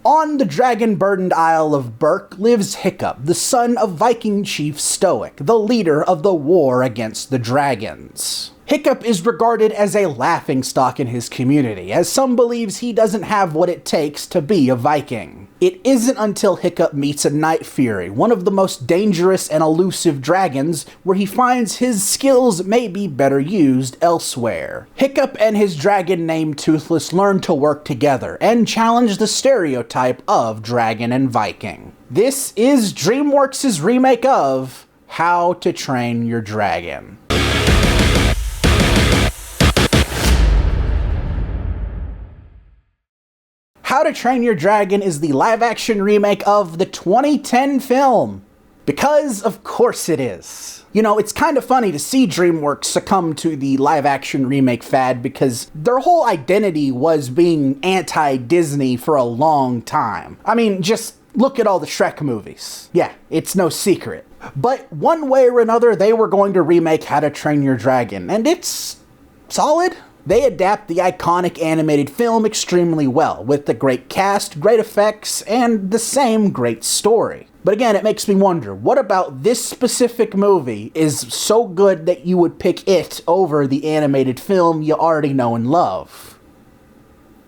On the dragon-burdened Isle of Berk lives Hiccup, the son of Viking chief Stoic, the leader of the war against the dragons. Hiccup is regarded as a laughingstock in his community, as some believes he doesn't have what it takes to be a Viking. It isn't until Hiccup meets a Night Fury, one of the most dangerous and elusive dragons, where he finds his skills may be better used elsewhere. Hiccup and his dragon named Toothless learn to work together and challenge the stereotype of dragon and Viking. This is DreamWorks' remake of How to Train Your Dragon. How to Train Your Dragon is the live-action remake of the 2010 film. Because, of course it is. You know, it's kind of funny to see DreamWorks succumb to the live-action remake fad because their whole identity was being anti-Disney for a long time. I mean, just look at all the Shrek movies. Yeah, it's no secret. But one way or another, they were going to remake How to Train Your Dragon, and it's solid. They adapt the iconic animated film extremely well, with the great cast, great effects, and the same great story. But again, it makes me wonder, what about this specific movie is so good that you would pick it over the animated film you already know and love?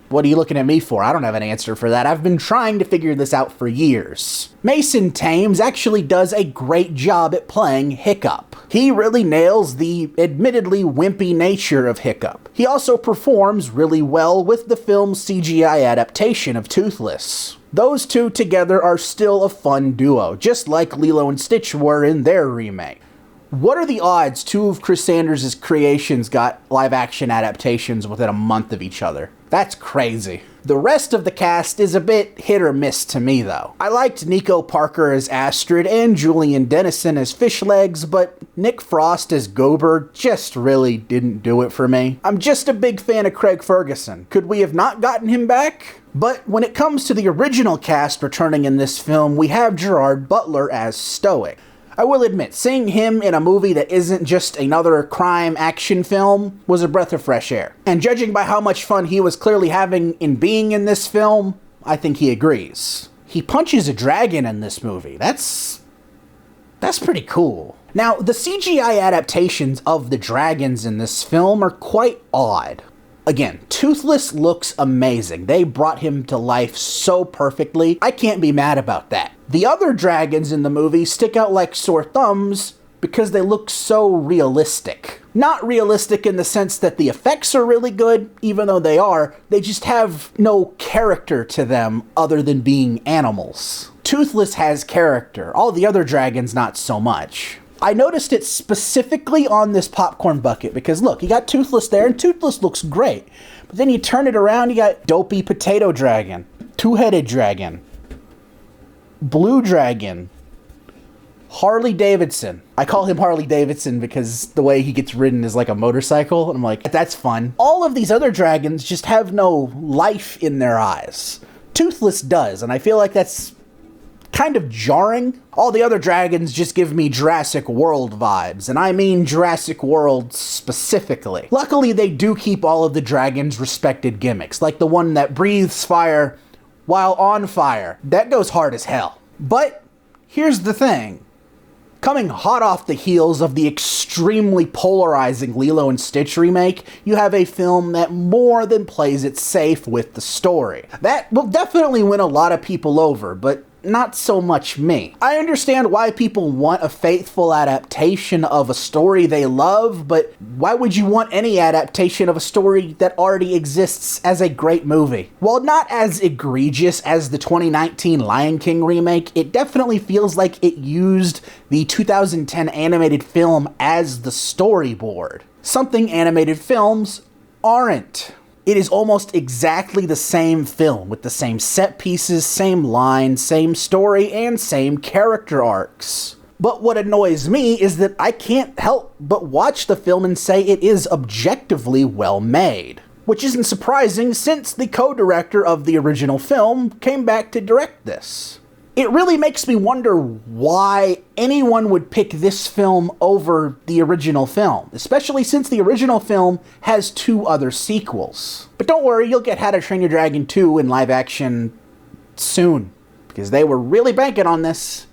What are you looking at me for? I don't have an answer for that. I've been trying to figure this out for years. Mason Thames actually does a great job at playing Hiccup. He really nails the admittedly wimpy nature of Hiccup. He also performs really well with the film's CGI adaptation of Toothless. Those two together are still a fun duo, just like Lilo and Stitch were in their remake. What are the odds two of Chris Sanders' creations got live-action adaptations within a month of each other? That's crazy. The rest of the cast is a bit hit or miss to me, though. I liked Nico Parker as Astrid and Julian Dennison as Fishlegs, but Nick Frost as Gober just really didn't do it for me. I'm just a big fan of Craig Ferguson. Could we have not gotten him back? But when it comes to the original cast returning in this film, we have Gerard Butler as Stoic. I will admit, seeing him in a movie that isn't just another crime action film was a breath of fresh air. And judging by how much fun he was clearly having in being in this film, I think he agrees. He punches a dragon in this movie. That's pretty cool. Now, the CGI adaptations of the dragons in this film are quite odd. Again, Toothless looks amazing. They brought him to life so perfectly. I can't be mad about that. The other dragons in the movie stick out like sore thumbs because they look so realistic. Not realistic in the sense that the effects are really good, even though they are. They just have no character to them other than being animals. Toothless has character. All the other dragons, not so much. I noticed it specifically on this popcorn bucket because look, you got Toothless there and Toothless looks great. But then you turn it around, you got Dopey Potato Dragon, Two-Headed Dragon, Blue Dragon, Harley Davidson. I call him Harley Davidson because the way he gets ridden is like a motorcycle. And I'm like, that's fun. All of these other dragons just have no life in their eyes. Toothless does, and I feel like that's kind of jarring. All the other dragons just give me Jurassic World vibes, and I mean Jurassic World specifically. Luckily, they do keep all of the dragons' respected gimmicks, like the one that breathes fire while on fire. That goes hard as hell. But here's the thing. Coming hot off the heels of the extremely polarizing Lilo and Stitch remake, you have a film that more than plays it safe with the story. That will definitely win a lot of people over, but not so much me. I understand why people want a faithful adaptation of a story they love, but why would you want any adaptation of a story that already exists as a great movie? While not as egregious as the 2019 Lion King remake, it definitely feels like it used the 2010 animated film as the storyboard. Something animated films aren't. It is almost exactly the same film, with the same set pieces, same lines, same story, and same character arcs. But what annoys me is that I can't help but watch the film and say it is objectively well made. Which isn't surprising since the co-director of the original film came back to direct this. It really makes me wonder why anyone would pick this film over the original film, especially since the original film has 2 other sequels. But don't worry, you'll get How to Train Your Dragon 2 in live action soon, because they were really banking on this,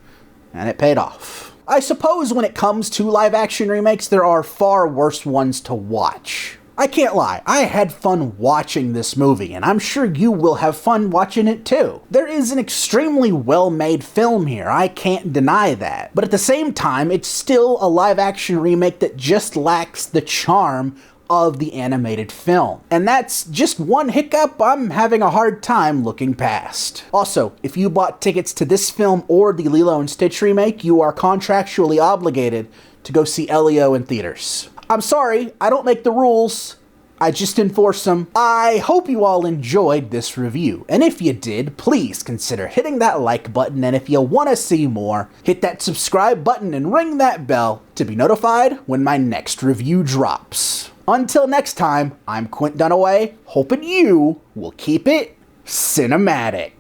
and it paid off. I suppose when it comes to live-action remakes, there are far worse ones to watch. I can't lie, I had fun watching this movie, and I'm sure you will have fun watching it too. There is an extremely well-made film here, I can't deny that. But at the same time, it's still a live-action remake that just lacks the charm of the animated film. And that's just one hiccup I'm having a hard time looking past. Also, if you bought tickets to this film or the Lilo and Stitch remake, you are contractually obligated to go see Elio in theaters. I'm sorry, I don't make the rules, I just enforce them. I hope you all enjoyed this review, and if you did, please consider hitting that like button, and if you want to see more, hit that subscribe button and ring that bell to be notified when my next review drops. Until next time, I'm Quint Dunaway, hoping you will keep it cinematic.